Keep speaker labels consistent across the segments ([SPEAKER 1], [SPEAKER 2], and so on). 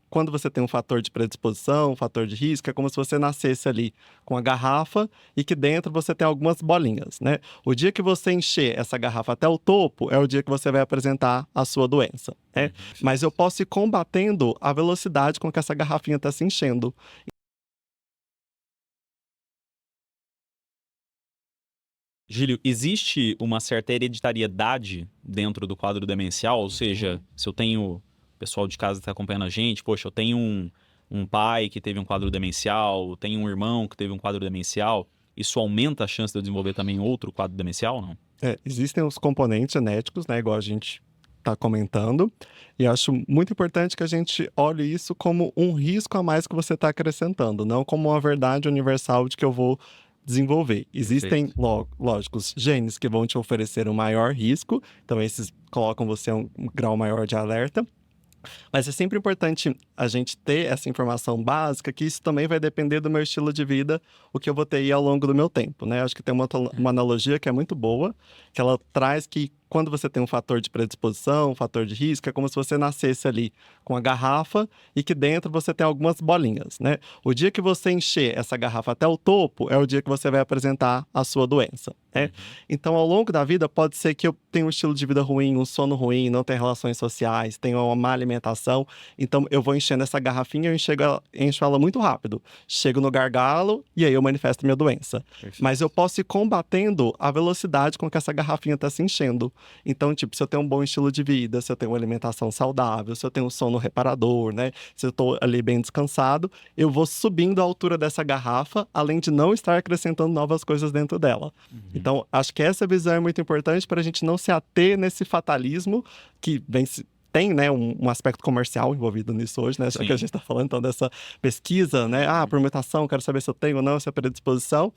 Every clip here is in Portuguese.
[SPEAKER 1] quando você tem um fator de predisposição, um fator de risco, é como se você nascesse ali com a garrafa e que dentro você tem algumas bolinhas, né? O dia que você encher essa garrafa até o topo é o dia que você vai apresentar a sua doença, né? Mas eu posso ir combatendo a velocidade com que essa garrafinha está se enchendo.
[SPEAKER 2] Gílio, existe uma certa hereditariedade dentro do quadro demencial? Ou seja, se eu tenho, o pessoal de casa está acompanhando a gente, poxa, eu tenho um pai que teve um quadro demencial, tenho um irmão que teve um quadro demencial, isso aumenta a chance de eu desenvolver também outro quadro demencial, não?
[SPEAKER 1] Existem os componentes genéticos, né, igual a gente está comentando, e acho muito importante que a gente olhe isso como um risco a mais que você está acrescentando, não como uma verdade universal de que eu vou desenvolver. Existem, lógicos, genes que vão te oferecer um maior risco, então esses colocam você a um grau maior de alerta. Mas é sempre importante a gente ter essa informação básica, que isso também vai depender do meu estilo de vida, o que eu vou ter aí ao longo do meu tempo, né? Acho que tem uma analogia que é muito boa, que ela traz que quando você tem um fator de predisposição, um fator de risco, é como se você nascesse ali com a garrafa e que dentro você tem algumas bolinhas, né? O dia que você encher essa garrafa até o topo é o dia que você vai apresentar a sua doença, né? Então, ao longo da vida, pode ser que eu tenha um estilo de vida ruim, um sono ruim, não tenha relações sociais, tenha uma má alimentação. Então, eu vou enchendo essa garrafinha, encho ela muito rápido. Chego no gargalo e aí eu manifesto minha doença. Mas eu posso ir combatendo a velocidade com que essa garrafinha está se enchendo. Então, tipo, se eu tenho um bom estilo de vida, se eu tenho uma alimentação saudável, se eu tenho um sono reparador, né? Se eu tô ali bem descansado, eu vou subindo a altura dessa garrafa, além de não estar acrescentando novas coisas dentro dela. Então, acho que essa visão é muito importante para a gente não se ater nesse fatalismo que tem, né, um aspecto comercial envolvido nisso hoje, né? Já que a gente está falando então dessa pesquisa, né? Por mutação, quero saber se eu tenho ou não, se é predisposição.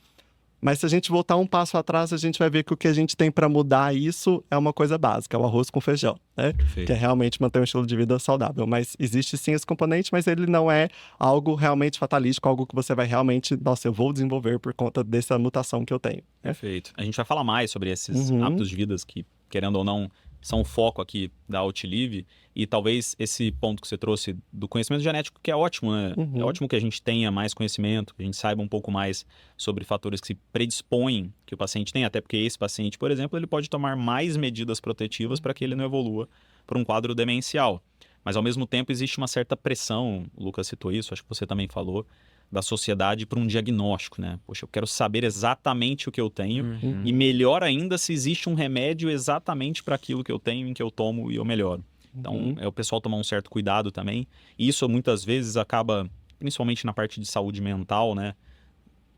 [SPEAKER 1] Mas se a gente voltar um passo atrás, a gente vai ver que o que a gente tem para mudar isso é uma coisa básica, é o arroz com feijão, né? Que é realmente manter um estilo de vida saudável. Mas existe sim esse componente, mas ele não é algo realmente fatalístico, algo que você vai realmente, nossa, eu vou desenvolver por conta dessa mutação que eu tenho, né?
[SPEAKER 2] Perfeito. A gente vai falar mais sobre esses hábitos de vida que, querendo ou não, são o foco aqui da Outlive, e talvez esse ponto que você trouxe do conhecimento genético, que é ótimo, né? É ótimo que a gente tenha mais conhecimento, que a gente saiba um pouco mais sobre fatores que se predispõem que o paciente tem, até porque esse paciente, por exemplo, ele pode tomar mais medidas protetivas para que ele não evolua para um quadro demencial. Mas, ao mesmo tempo, existe uma certa pressão, o Lucas citou isso, acho que você também falou, da sociedade para um diagnóstico, né? Poxa, eu quero saber exatamente o que eu tenho e melhor ainda se existe um remédio exatamente para aquilo que eu tenho, em que eu tomo e eu melhoro. Então, é o pessoal tomar um certo cuidado também. E isso muitas vezes acaba, principalmente na parte de saúde mental, né?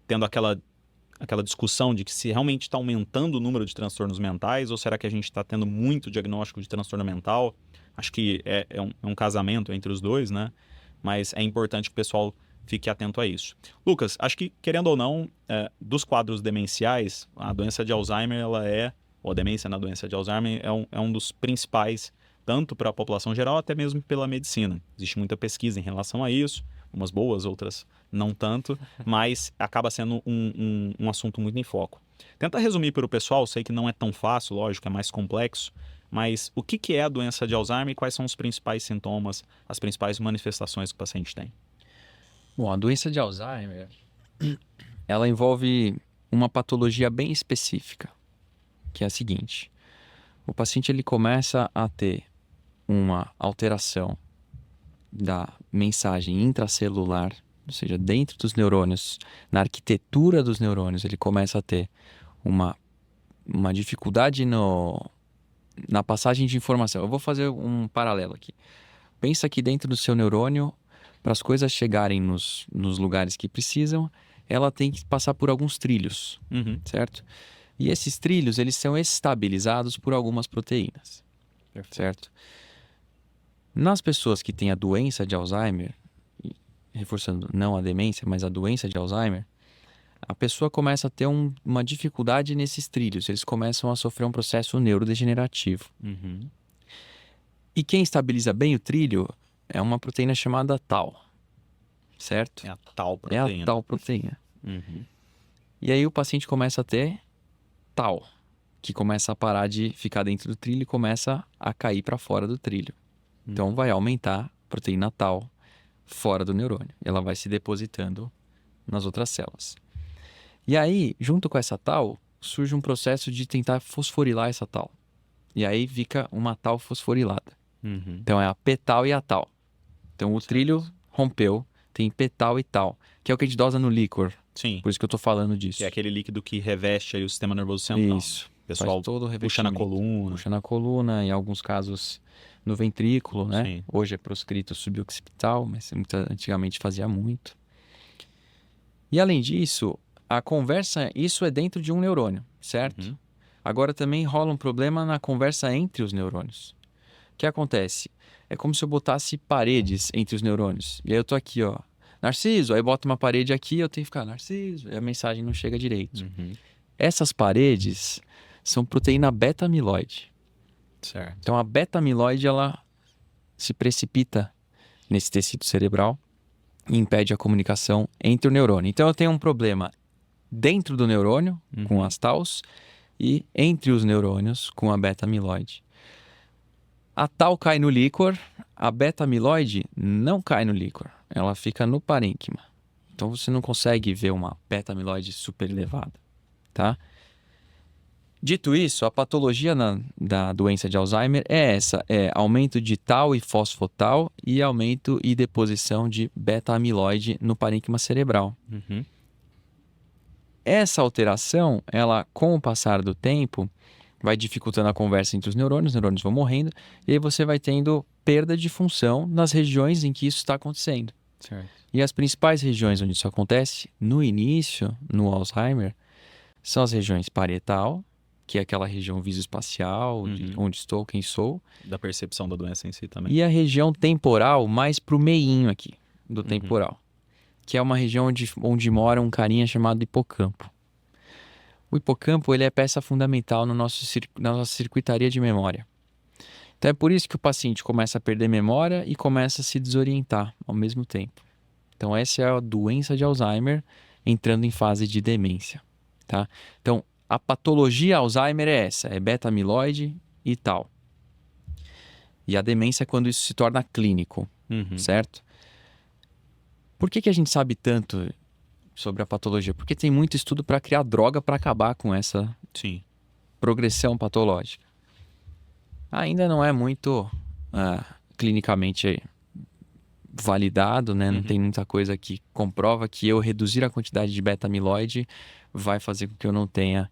[SPEAKER 2] Tendo aquela discussão de que se realmente está aumentando o número de transtornos mentais ou será que a gente está tendo muito diagnóstico de transtorno mental? Acho que é um casamento entre os dois, né? Mas é importante que o pessoal fique atento a isso. Lucas, acho que, querendo ou não, dos quadros demenciais, a doença de Alzheimer, ou a demência na doença de Alzheimer, é um dos principais, tanto para a população geral, até mesmo pela medicina. Existe muita pesquisa em relação a isso, umas boas, outras não tanto, mas acaba sendo um assunto muito em foco. Tenta resumir para o pessoal, sei que não é tão fácil, lógico, é mais complexo, mas o que é a doença de Alzheimer e quais são os principais sintomas, as principais manifestações que o paciente tem?
[SPEAKER 3] Bom, a doença de Alzheimer, ela envolve uma patologia bem específica, que é a seguinte: o paciente ele começa a ter uma alteração da mensagem intracelular, ou seja, dentro dos neurônios, na arquitetura dos neurônios, ele começa a ter uma dificuldade na passagem de informação. Eu vou fazer um paralelo aqui. Pensa que dentro do seu neurônio, para as coisas chegarem nos lugares que precisam, ela tem que passar por alguns trilhos, certo? E esses trilhos, eles são estabilizados por algumas proteínas, certo? Nas pessoas que têm a doença de Alzheimer, reforçando não a demência, mas a doença de Alzheimer, a pessoa começa a ter uma dificuldade nesses trilhos, eles começam a sofrer um processo neurodegenerativo. E quem estabiliza bem o trilho é uma proteína chamada Tau, certo?
[SPEAKER 2] É a tal proteína.
[SPEAKER 3] É a tal proteína. E aí o paciente começa a ter Tau, que começa a parar de ficar dentro do trilho e começa a cair para fora do trilho. Então vai aumentar a proteína Tau, fora do neurônio. Ela vai se depositando nas outras células. E aí, junto com essa tal, surge um processo de tentar fosforilar essa tal. E aí fica uma tal fosforilada.
[SPEAKER 2] Uhum.
[SPEAKER 3] Então é a p-tal e a tal. Então o trilho rompeu, tem p-tal e tal, que é o que a gente dosa no líquor.
[SPEAKER 2] Sim.
[SPEAKER 3] Por isso que eu tô falando disso.
[SPEAKER 2] Que é aquele líquido que reveste aí o sistema nervoso central.
[SPEAKER 3] Isso.
[SPEAKER 2] O pessoal
[SPEAKER 3] Faz todo o
[SPEAKER 2] puxa na
[SPEAKER 3] revestimento.
[SPEAKER 2] coluna.
[SPEAKER 3] Puxa na coluna, em alguns casos no ventrículo, né?
[SPEAKER 2] Sim.
[SPEAKER 3] Hoje é proscrito suboccipital, mas antigamente fazia muito. E além disso, a conversa, isso é dentro de um neurônio, certo?
[SPEAKER 2] Uhum.
[SPEAKER 3] Agora também rola um problema na conversa entre os neurônios. O que acontece? É como se eu botasse paredes entre os neurônios. E aí eu tô aqui, ó, Narciso, aí boto uma parede aqui, eu tenho que ficar Narciso, e a mensagem não chega direito.
[SPEAKER 2] Uhum.
[SPEAKER 3] Essas paredes são proteína beta-amiloide.
[SPEAKER 2] Certo.
[SPEAKER 3] Então a beta-amiloide, ela se precipita nesse tecido cerebral e impede a comunicação entre o neurônio. Então eu tenho um problema dentro do neurônio, com as taus, e entre os neurônios, com a beta-amiloide. A tal cai no líquor, a beta-amiloide não cai no líquor, ela fica no parênquima. Então você não consegue ver uma beta-amiloide super elevada, tá? Dito isso, a patologia da doença de Alzheimer é essa, é aumento de tal e fosfotal e aumento e deposição de beta-amiloide no parênquima cerebral.
[SPEAKER 2] Uhum.
[SPEAKER 3] Essa alteração, ela, com o passar do tempo, vai dificultando a conversa entre os neurônios vão morrendo, e aí você vai tendo perda de função nas regiões em que isso está acontecendo.
[SPEAKER 2] Certo.
[SPEAKER 3] E as principais regiões onde isso acontece, no início, no Alzheimer, são as regiões parietal, que é aquela região visoespacial, de onde estou, quem sou.
[SPEAKER 2] Da percepção da doença em si também.
[SPEAKER 3] E a região temporal, mais pro meinho aqui, do temporal, que é uma região onde mora um carinha chamado hipocampo. O hipocampo, ele é peça fundamental na nossa circuitaria de memória. Então é por isso que o paciente começa a perder memória e começa a se desorientar ao mesmo tempo. Então essa é a doença de Alzheimer entrando em fase de demência, tá? Então a patologia Alzheimer é essa, é beta-amiloide e tal. E a demência é quando isso se torna clínico, certo? Por que a gente sabe tanto sobre a patologia? Porque tem muito estudo para criar droga para acabar com essa progressão patológica. Ainda não é muito clinicamente validado, né? Não tem muita coisa que comprova que eu reduzir a quantidade de beta-amiloide vai fazer com que eu não tenha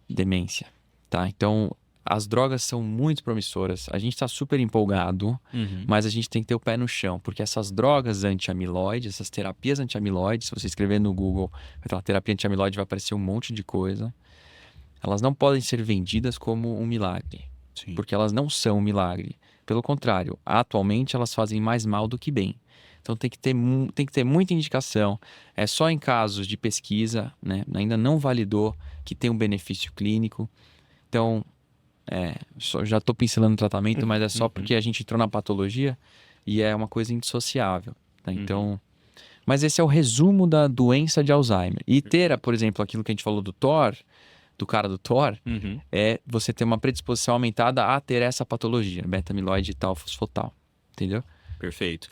[SPEAKER 3] demência, tá? Então, as drogas são muito promissoras. A gente está super empolgado, mas a gente tem que ter o pé no chão, porque essas drogas anti-amiloide, essas terapias anti-amiloide, se você escrever no Google, aquela terapia anti-amiloide, vai aparecer um monte de coisa. Elas não podem ser vendidas como um milagre, porque elas não são um milagre. Pelo contrário, atualmente elas fazem mais mal do que bem. Então tem que ter muita indicação. É só em casos de pesquisa, né? Ainda não validou que tem um benefício clínico. Então, já estou pincelando o tratamento, mas é só porque a gente entrou na patologia e é uma coisa indissociável. Tá? Então, mas esse é o resumo da doença de Alzheimer. E ter, por exemplo, aquilo que a gente falou do Thor, do cara do Thor, é você ter uma predisposição aumentada a ter essa patologia, beta-amiloide e tal, fosfotal. Entendeu?
[SPEAKER 2] Perfeito.